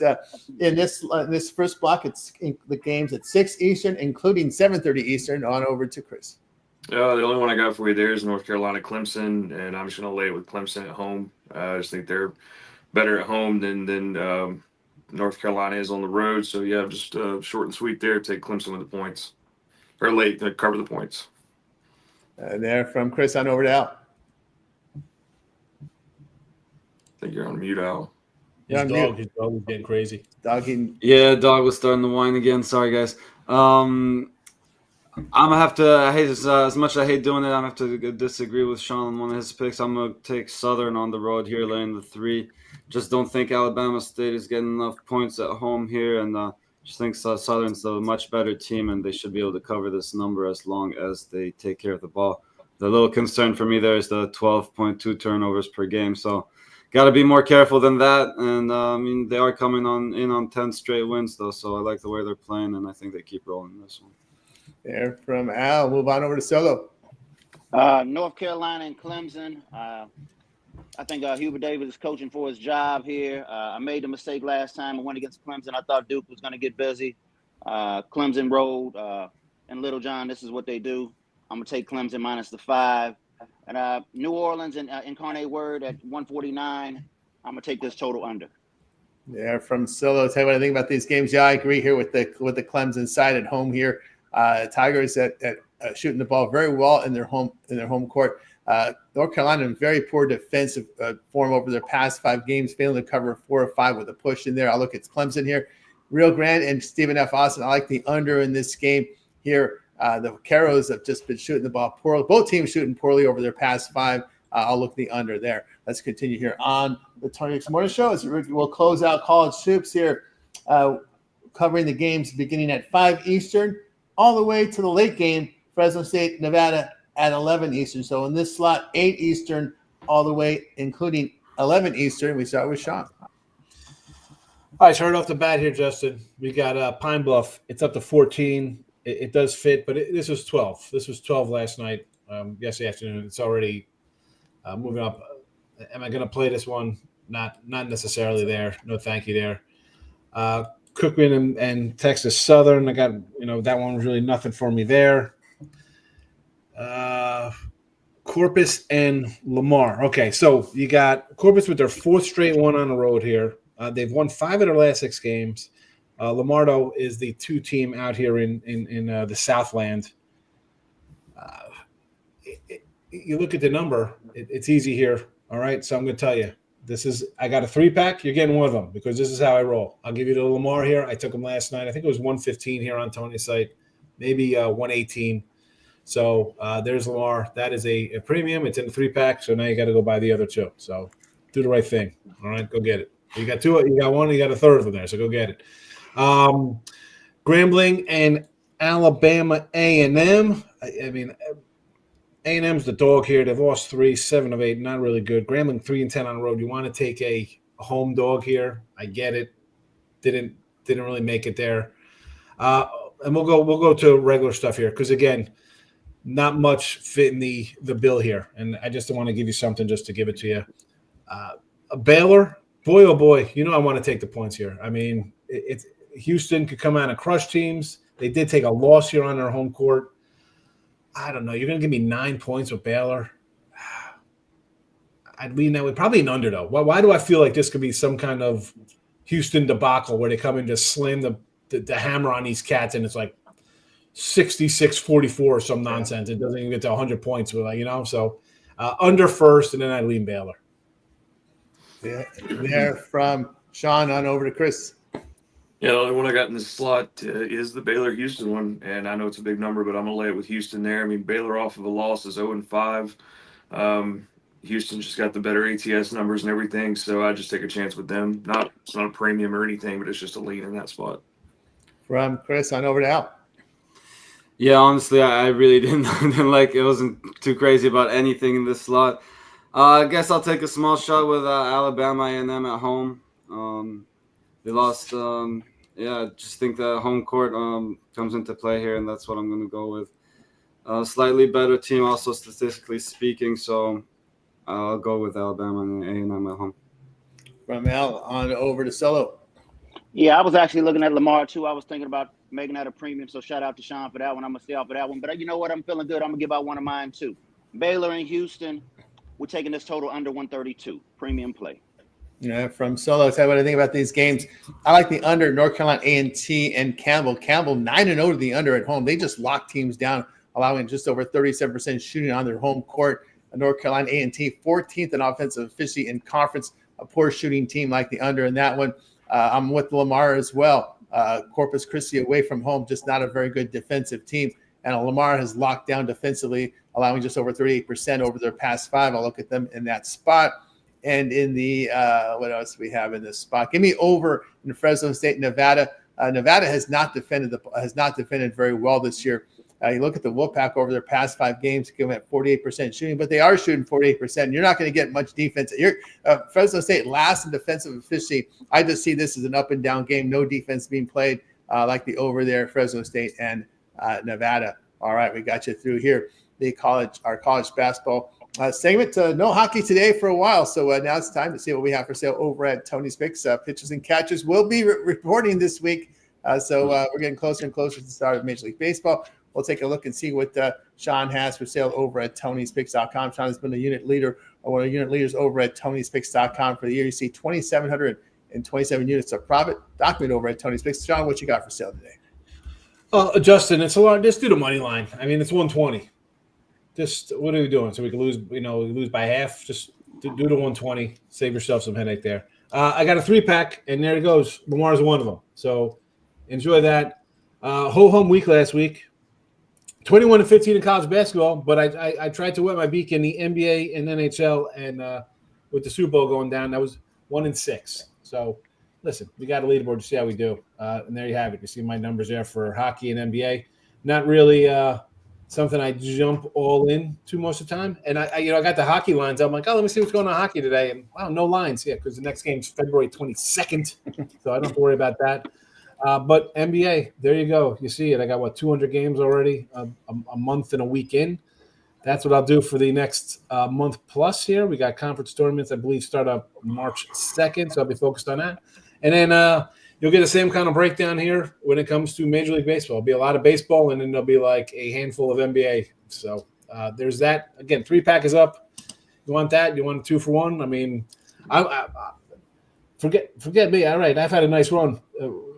In this first block, it's the games at 6 Eastern, including 7:30 Eastern. On over to Chris. The only one I got for you there is North Carolina Clemson, and I'm just going to lay it with Clemson at home. I just think they're better at home than North Carolina is on the road. So, yeah, just short and sweet there. Take Clemson with the points. Or late to cover the points. There from Chris on over to Al. I think you're on mute, Al. His dog is getting crazy. Yeah, dog was starting to whine again. Sorry, guys. I'm gonna have to. I hate as much as I hate doing it. I'm gonna have to disagree with Sean on one of his picks. I'm gonna take Southern on the road here, laying the 3. Just don't think Alabama State is getting enough points at home here, and just think Southern's a much better team, and they should be able to cover this number as long as they take care of the ball. The little concern for me there is the 12.2 turnovers per game. So, got to be more careful than that. And I mean, they are coming on 10 straight wins though, so I like the way they're playing, and I think they keep rolling this one. There from Al. Move on over to Solo. North Carolina and Clemson. I think Hubert Davis is coaching for his job here. I made the mistake last time I went against Clemson. I thought Duke was going to get busy. Clemson rolled. And Little John, this is what they do. I'm going to take Clemson minus the 5. And New Orleans and Incarnate Word at 149. I'm going to take this total under. Yeah, from Solo. Tell you what I think about these games. Yeah, I agree here with the Clemson side at home here. Tigers at shooting the ball very well in their home court. North Carolina in very poor defensive form over their past 5 games, failing to cover 4 or 5 with a push in there. I'll look at Clemson here. Rio Grande and Stephen F. Austin. I like the under in this game here. The Caros have just been shooting the ball poorly. Both teams shooting poorly over their past 5. I'll look the under there. Let's continue here on the Tony X Morning Show as we'll close out college hoops here, covering the games beginning at 5 Eastern all the way to the late game, Fresno State, Nevada at 11 Eastern. So in this slot, 8 Eastern all the way, including 11 Eastern. We start with Sean. All right, so right off the bat here, Justin, we got Pine Bluff. It's up to 14. It does fit, but this was 12. This was 12 last night, yesterday afternoon. It's already moving up. Am I going to play this one? Not necessarily there. No thank you there. Cookman and Texas Southern. I got, that one was really nothing for me there. Corpus and Lamar. Okay, so you got Corpus with their 4th straight one on the road here. They've won 5 of their last 6 games. Lamardo is the 2 team out here in the Southland. You look at the number, it's easy here. All right, so I'm going to tell you, I got a 3-pack. You're getting one of them because this is how I roll. I'll give you the Lamar here. I took him last night. I think it was 115 here on Tony's site, maybe 118. So there's Lamar. That is a premium. It's in the 3-pack. So now you got to go buy the other 2. So do the right thing. All right, go get it. You got 2. You got 1. You got a third of them there. So go get it. Grambling and Alabama A&M. I mean, A&M's the dog here. They've lost 3, 7 of 8. Not really good. Grambling 3-10 on the road. You want to take a home dog here? I get it. Didn't really make it there. And we'll go to regular stuff here because again, not much fit in the bill here. And I just want to give you something just to give it to you. A Baylor, boy oh boy, I want to take the points here. I mean, it's Houston could come out and crush teams. They did take a loss here on their home court. I don't know. You're going to give me 9 points with Baylor? I'd lean that way. Probably an under, though. Why do I feel like this could be some kind of Houston debacle where they come and just slam the hammer on these cats and it's like 66-44 or some nonsense. It doesn't even get to 100 points. So under first, and then I lean Baylor. Yeah, there from Sean on over to Chris. Yeah, the only one I got in this slot is the Baylor-Houston one, and I know it's a big number, but I'm going to lay it with Houston there. I mean, Baylor off of a loss is 0-5. Houston just got the better ATS numbers and everything, so I just take a chance with them. It's not a premium or anything, but it's just a lean in that spot. From Chris on over to Al. Yeah, honestly, I really didn't like it. Wasn't too crazy about anything in this slot. I guess I'll take a small shot with Alabama A&M at home. They lost. I just think the home court comes into play here, and that's what I'm going to go with. Slightly better team, also statistically speaking, so I'll go with Alabama and A&M at home. From Al on over to Solo. Yeah, I was actually looking at Lamar too. I was thinking about making that a premium, so shout out to Sean for that one. I'm going to stay off of that one. But you know what? I'm feeling good. I'm going to give out one of mine too. Baylor and Houston, we're taking this total under 132. Premium play. Yeah, from Solo. Tell you what I think about these games. I like the under North Carolina A&T and Campbell. Campbell 9-0 to the under at home. They just lock teams down, allowing just over 37% shooting on their home court. North Carolina A&T 14th in offensive efficiency in conference. A poor shooting team like the under in that one. I'm with Lamar as well. Corpus Christi away from home, just not a very good defensive team. And Lamar has locked down defensively, allowing just over 38% over their past 5. I'll look at them in that spot. And in the what else do we have in this spot? Give me over in Fresno State, Nevada. Nevada has not defended very well this year. You look at the Wolfpack over their past 5 games, giving at 48% shooting, but they are shooting 48%. You're not going to get much defense. Fresno State last in defensive efficiency. I just see this as an up and down game. No defense being played like the over there, Fresno State and Nevada. All right, we got you through here. Our college basketball segment. No hockey today for a while, so now it's time to see what we have for sale over at Tony's Picks. Pitchers and catchers will be reporting this week, so we're getting closer and closer to the start of Major League Baseball. We'll take a look and see what Sean has for sale over at Tony'sPicks.com. Sean has been a unit leader, one of the unit leaders over at Tony'sPicks.com for the year. You see 2,727 units of profit documented over at Tony's Picks. Sean, what you got for sale today? Justin, it's a lot. Just do the money line. I mean, it's 120. Just what are we doing? So we can lose, we lose by half. Just do the 120. Save yourself some headache there. I got a 3-pack, and there it goes. Lamar's one of them. So enjoy that. Whole home week last week. 21-15 in college basketball, but I tried to wet my beak in the NBA and NHL, and with the Super Bowl going down, that was 1-6. So listen, we got a leaderboard to see how we do, and there you have it. You see my numbers there for hockey and NBA. Not really something I jump all in to most of the time. And I got the hockey lines. I'm like, let me see what's going on in hockey today. And wow, no lines. Yeah, because the next game's February 22nd, so I don't have to worry about that. But NBA, there you go. You see it. I got 200 games already, a month and a week in. That's what I'll do for the next month plus here. We got conference tournaments, I believe, start up March 2nd, so I'll be focused on that. And then you'll get the same kind of breakdown here when it comes to Major League Baseball. It'll be a lot of baseball, and then there'll be like a handful of NBA. So there's that. Again, 3-pack is up. You want that? You want a 2-for-1? I mean, I forget me. All right, I've had a nice run.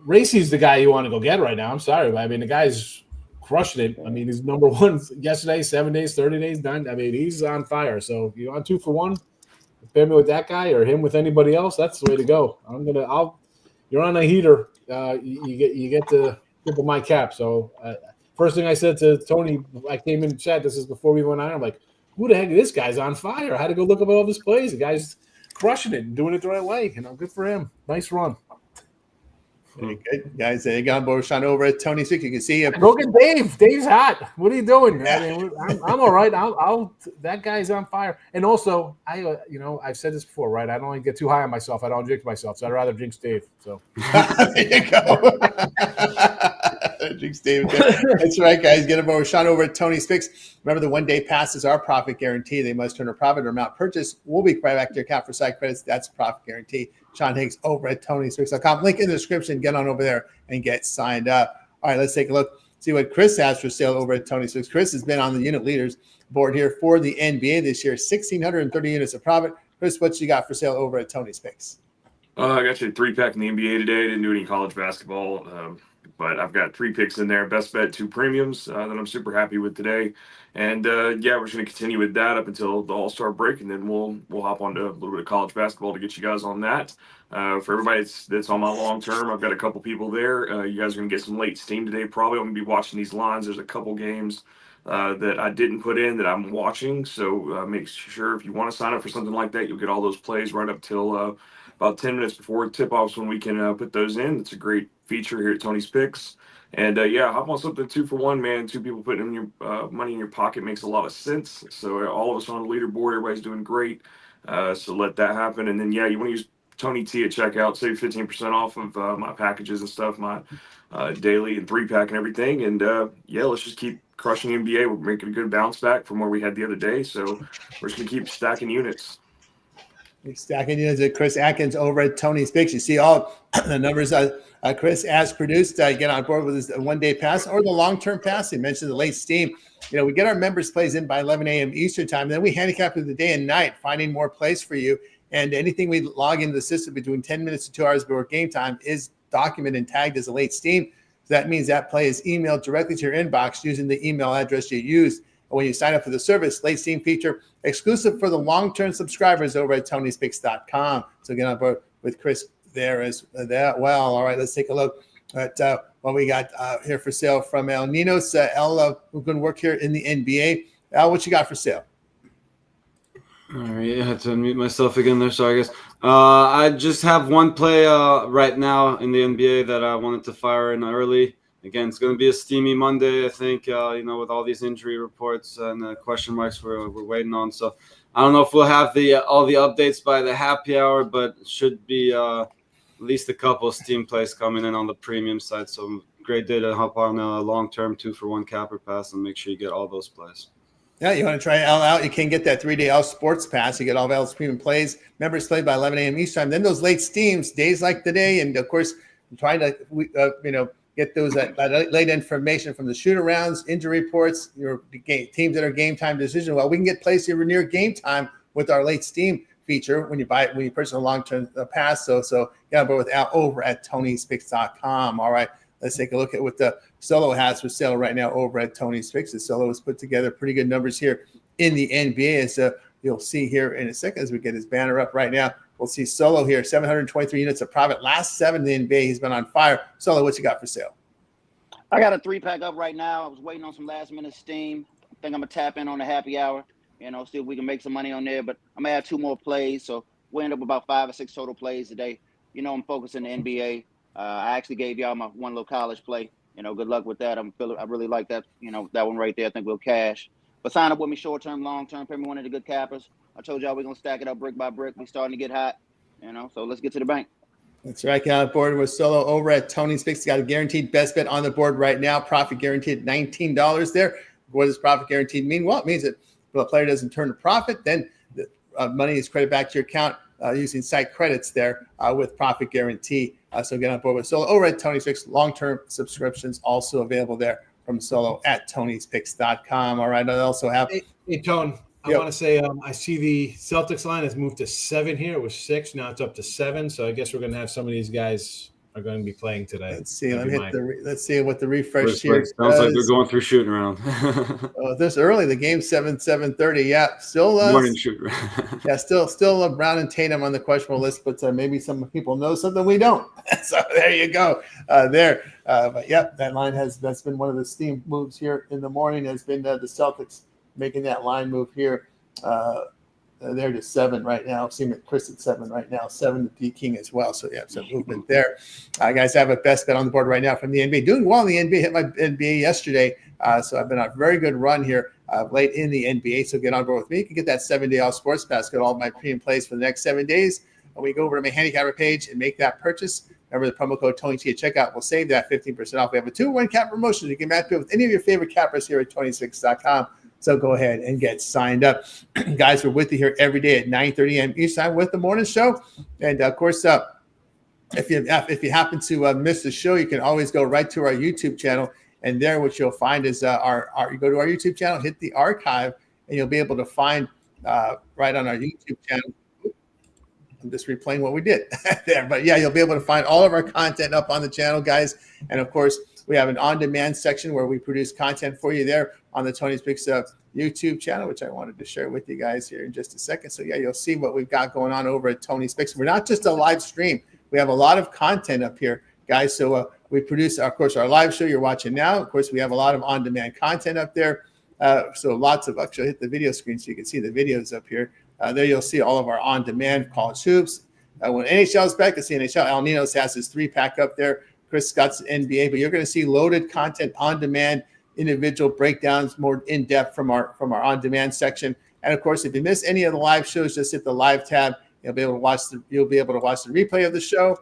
Racy's the guy you want to go get right now. I'm sorry, but I mean, the guy's crushing it. I mean, he's number 1 yesterday, 7 days, 30 days, 9. I mean, he's on fire. So you want 2-for-1? pair me with that guy or him with anybody else, that's the way to go. You're on a heater. You get to triple my cap. So first thing I said to Tony, I came in chat. This is before we went on. I'm like, who the heck? This guy's on fire. I had to go look up all his plays. The guy's crushing it and doing it the right way. Good for him. Nice run. Very good, guys. You got Sean over at Tony Six. You can see him. Look at Dave. Dave's hot. What are you doing? Yeah. I'm all right. That guy's on fire. And also, I've said this before, right? I don't get too high on myself. I don't jinx myself. So I'd rather jinx Dave. So there you go. Jinx Dave. That's right, guys. Get him over. Sean over at Tony Six. Remember, the 1-day passes are profit guarantee. They must turn a profit or amount purchased. We'll be right back to your account for side credits. That's profit guarantee. Sean Higgs over at TonySpix.com. Link in the description. Get on over there and get signed up. All right, let's take a look. See what Chris has for sale over at Tony Spix. Chris has been on the unit leaders board here for the NBA this year. 1,630 units of profit. Chris, what you got for sale over at Tony Spix? I got you a 3-pack in the NBA today. Didn't do any college basketball, but I've got 3 picks in there. Best bet, 2 premiums that I'm super happy with today. And we're just going to continue with that up until the All-Star break, and then we'll hop onto a little bit of college basketball to get you guys on that. For everybody that's on my long term, I've got a couple people there. You guys are going to get some late steam today. Probably I'm going to be watching these lines. There's a couple games that I didn't put in that I'm watching. So make sure if you want to sign up for something like that, you'll get all those plays right up till about 10 minutes before tip-offs when we can put those in. It's a great feature here at Tony's Picks. And hop on something 2 for 1, man. 2 people putting in your money in your pocket makes a lot of sense. So all of us on the leaderboard, everybody's doing great. So let that happen. And then, you want to use Tony T at checkout, save 15% off of my packages and stuff, my daily and 3-pack and everything. And let's just keep crushing NBA. We're making a good bounce back from where we had the other day. So we're just going to keep stacking units. Stacking units at Chris Atkins over at Tony's Picks. You see all the numbers Chris has produced. Get on board with his 1-day pass or the long-term pass. He mentioned the late steam. We get our members plays in by 11 a.m. Eastern time. Then we handicap it the day and night, finding more plays for you. And anything we log into the system between 10 minutes to 2 hours before game time is documented and tagged as a late steam. So that means that play is emailed directly to your inbox using the email address you used. And when you sign up for the service, late steam feature exclusive for the long-term subscribers over at TonySpix.com. So get on board with Chris there as that. Well, all right, let's take a look at what we got here for sale from El Ninos. Who can work here in the NBA. Al, what you got for sale? All right, I had to unmute myself again there. Sorry, guys. I just have one play right now in the NBA that I wanted to fire in early. Again, it's going to be a steamy Monday, I think, with all these injury reports and the question marks we're waiting on. So I don't know if we'll have all the updates by the happy hour, but it should be at least a couple of steam plays coming in on the premium side. So great day to hop on a long-term 2 for 1 capper pass and make sure you get all those plays. Yeah, you want to try Al out, you can get that 3-day Al Sports Pass. You get all of Al's premium plays, members played by 11 a.m. Eastern time. Then those late steams, days like today, and, of course, trying to get those late information from the shoot-arounds, injury reports, your teams that are game time decision. Well, we can get plays here near game time with our late steam feature when you purchase a long-term pass. So get on board with Al over at TonySpix.com. All right, let's take a look at what the Solo has for sale right now over at Tony's Picks. The Solo has put together pretty good numbers here in the NBA. As you'll see here in a second as we get his banner up right now. We'll see Solo here, 723 units of profit. Last 7 in the NBA, he's been on fire. Solo, what you got for sale? I got a 3-pack up right now. I was waiting on some last-minute steam. I think I'm going to tap in on the happy hour, see if we can make some money on there. But I'm going to add 2 more plays, so we'll end up with about 5 or 6 total plays today. I'm focusing on the NBA. I actually gave y'all my one little college play. Good luck with that. I really like that, that one right there. I think we'll cash. But sign up with me short-term, long-term. Pay me one of the good cappers. I told y'all we're going to stack it up brick by brick. We're starting to get hot, so let's get to the bank. That's right. Get on board with Solo over at Tony's Picks. Got a guaranteed best bet on the board right now. Profit guaranteed $19 there. What does profit guaranteed mean? Well, it means that if a player doesn't turn a profit, then the money is credited back to your account using site credits there with profit guarantee. So get on board with Solo over at Tony's Picks. Long-term subscriptions also available there from Solo at Tony'sPicks.com. All right. I also have – Hey, Tone. I want to say I see the Celtics line has moved to 7 here. It was 6. Now it's up to 7. So I guess we're going to have some of these guys are going to be playing today. Let's see. That'd Let me be hit let's see what the refresh Sounds here like they're does. going through shooting around. Oh, this early, the game 7:30. Yeah, still Morning shoot around. yeah, still Brown and Tatum on the questionable list, but maybe some people know something we don't. So there you go. But yep, that line that's been one of the steam moves here in the morning. Has been the Celtics making that line move here. They're to 7 right now. Seeing Chris at 7 right now. 7 to D King as well. So yeah, some movement there. Guys, I have a best bet on the board right now from the NBA. Doing well in the NBA. Hit my NBA yesterday. So I've been on a very good run here late in the NBA. So get on board with me. You can get that 7-day all sports pass. Get all my premium plays for the next 7 days. When we go over to my handicapper page and make that purchase, remember the promo code TonyT at checkout. We'll save that 15% off. We have a 2-1 cap promotion. You can match it with any of your favorite cappers here at 26.com. So go ahead and get signed up. Guys, we're with you here every day at 9:30 a.m. Eastern time with the morning show. And, of course, if you happen to miss the show, you can always go right to our YouTube channel. And there what you'll find is you go to our YouTube channel, hit the archive, and you'll be able to find right on our YouTube channel. I'm just replaying what we did there. But, yeah, you'll be able to find all of our content up on the channel, guys. And, of course, we have an on-demand section where we produce content for you there on the Tony Speaks YouTube channel, which I wanted to share with you guys here in just a second. So, yeah, you'll see what we've got going on over at Tony Speaks. We're not just a live stream. We have a lot of content up here, guys. So we produce, of course, our live show you're watching now. Of course, we have a lot of on-demand content up there. So lots of – actually, hit the video screen so you can see the videos up here. There you'll see all of our on-demand college hoops. When NHL is back, I see NHL. El Nino's has his 3-pack up there. Chris Scott's NBA, but you're going to see loaded content on demand, individual breakdowns, more in depth from our on-demand section. And of course, if you miss any of the live shows, just hit the live tab. You'll be able to watch the replay of the show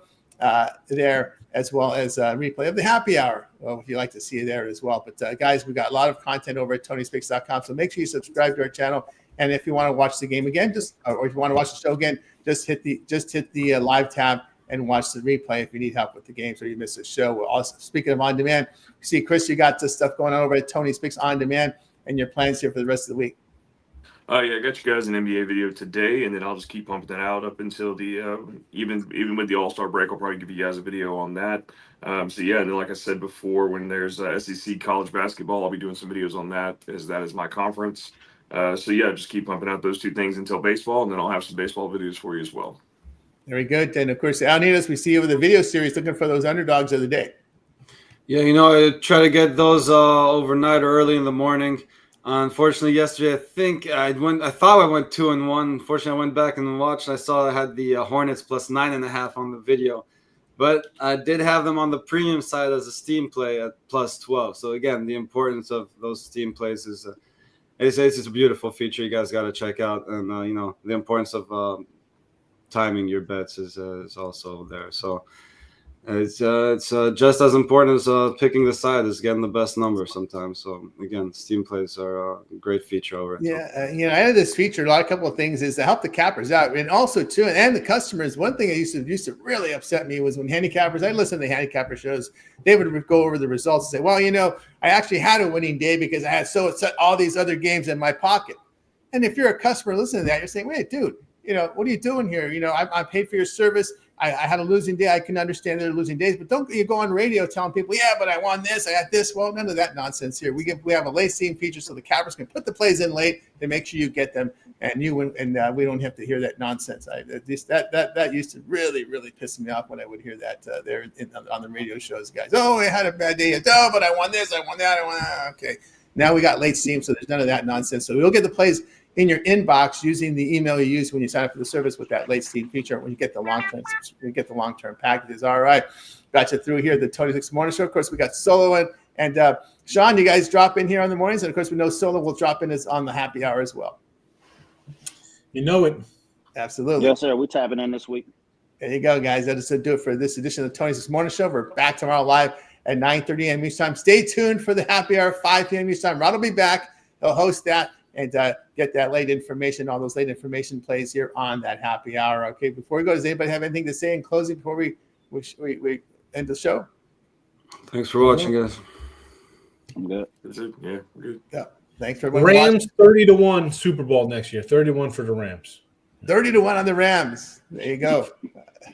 there, as well as a replay of the happy hour. Well, if you like to see it there as well. But guys, we've got a lot of content over at TonySpeaks.com. So make sure you subscribe to our channel. And if you want to watch the game again, or if you want to watch the show again, just hit the live tab and watch the replay if you need help with the games or you miss a show. We're also, speaking of on demand, see, Chris, you got this stuff going on over at Tony Speaks on demand and your plans here for the rest of the week. Yeah, I got you guys an NBA video today, and then I'll just keep pumping that out up until the even with the All-Star break. I'll probably give you guys a video on that. So yeah, and then like I said before, when there's SEC college basketball, I'll be doing some videos on that, as that is my conference. So yeah, just keep pumping out those two things until baseball, and then I'll have some baseball videos for you as well. Very good. And of course, Al Ninos, we see you with the video series looking for those underdogs of the day. Yeah, I try to get those overnight or early in the morning. Unfortunately, yesterday I thought I went 2-1. Unfortunately, I went back and watched. And I saw I had the Hornets plus 9.5 on the video, but I did have them on the premium side as a steam play at plus 12. So again, the importance of those steam plays is it's a beautiful feature. You guys got to check out, and the importance of timing your bets is also there. So it's just as important as picking the side as getting the best number sometimes. So again, steam plays are a great feature over it. Yeah, I had this feature. A couple of things is to help the cappers out, and also too, and the customers. One thing that used to really upset me was when handicappers. I listened to the handicapper shows. They would go over the results and say, "Well, I actually had a winning day because I had set all these other games in my pocket." And if you're a customer listening to that, you're saying, "Wait, dude, what are you doing here? I paid for your service. I had a losing day. I can understand they're losing days, but don't you go on radio telling people, yeah, but I won this, I got this." Well, none of that nonsense here. We have a late steam feature so the cappers can put the plays in late to make sure you get them, and you win, and we don't have to hear that nonsense. That used to really, really piss me off when I would hear that on the radio shows, guys. Oh, I had a bad day. Oh, but I won this, I won that, I won that. Okay. Now we got late steam, so there's none of that nonsense. So we'll get the plays in your inbox using the email you use when you sign up for the service with that late steam feature. When you get the long-term packages. All right, got you through here. The Tony Six Morning Show. Of course, we got Solo and Sean. You guys drop in here on the mornings, and of course, we know Solo will drop in on the happy hour as well. You know it. Absolutely. Yes, sir. We're tapping in this week. There you go, guys. That is to do it for this edition of the Tony Six Morning Show. We're back tomorrow live at 9:30 a.m. Eastern time. Stay tuned for the happy hour, 5 p.m. Eastern time. Rod will be back. He'll host that and get that late information, all those late information plays here on that happy hour. Okay, before we go, does anybody have anything to say in closing before we end the show? Thanks for watching, guys. I'm good. That's it. Yeah, we're good. Yeah. Thanks for everyone Rams 30-1 Super Bowl next year. 31 for the Rams. 30-1 on the Rams. There you go.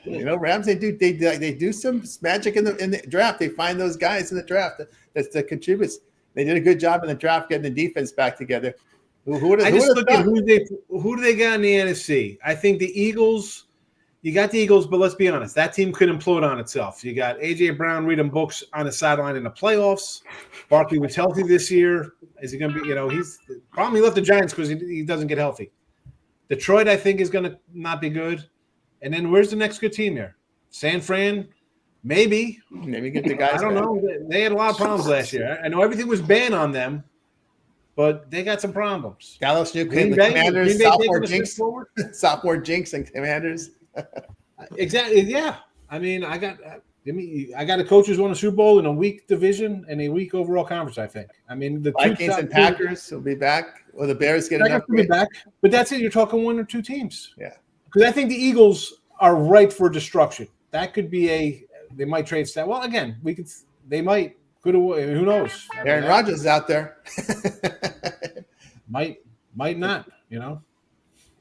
Rams, they do some magic in the draft. They find those guys in the draft that contributes. They did a good job in the draft getting the defense back together. I just look at who do they got in the NFC. I think the Eagles. You got the Eagles, but let's be honest, that team could implode on itself. You got A.J. Brown reading books on the sideline in the playoffs. Barkley was healthy this year. Is he going to be? He's probably left the Giants because he doesn't get healthy. Detroit, I think, is going to not be good. And then where's the next good team here? San Fran, maybe. Maybe get the guys. I don't know. They had a lot of problems last year. I know everything was banned on them, but they got some problems. Dallas, the Commanders, sophomore jinx, and Commanders. Exactly. Yeah. I mean, I got a coach who's won a Super Bowl in a weak division and a weak overall conference. I think. I mean, the Vikings and Packers will be back, or the Bears get enough. Will be back, but that's it. You're talking one or two teams. Yeah. Because I think the Eagles are ripe for destruction. That could be they might trade staff. Well, again, they might. Who knows? Aaron Rodgers is out there. might not.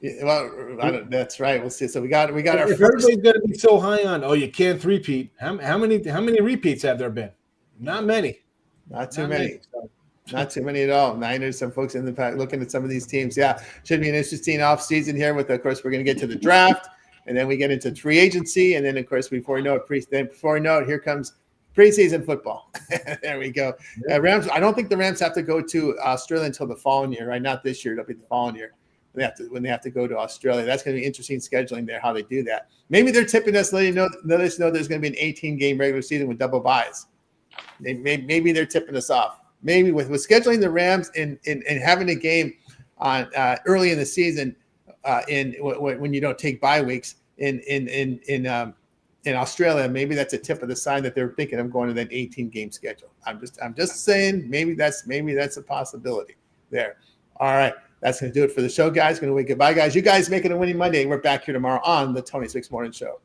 Yeah, well, that's right. We'll see. So we got our. If everybody's going to be so high on, you can't repeat. How many repeats have there been? Not many. Not too many. Not too many at all. Niners, some folks in the pack looking at some of these teams. Yeah, should be an interesting offseason here. Of course, we're going to get to the draft, and then we get into free agency, and then of course before we know it, here comes preseason football. There we go. Rams. I don't think the Rams have to go to Australia until the following year. Right? Not this year. It'll be the following year. When they have to go to Australia. That's going to be interesting scheduling there, how they do that. Maybe they're tipping us, let us know there's going to be an 18-game regular season with double byes. Maybe they're tipping us off. Maybe with scheduling the Rams and having a game on early in the season when you don't take bye weeks in Australia, maybe that's a tip of the sign that they're thinking of going to that 18-game schedule. I'm just saying maybe that's a possibility there. All right. That's going to do it for the show, guys. Going to wait. Goodbye, guys. You guys make it a winning Monday. We're back here tomorrow on the Tony Six Morning Show.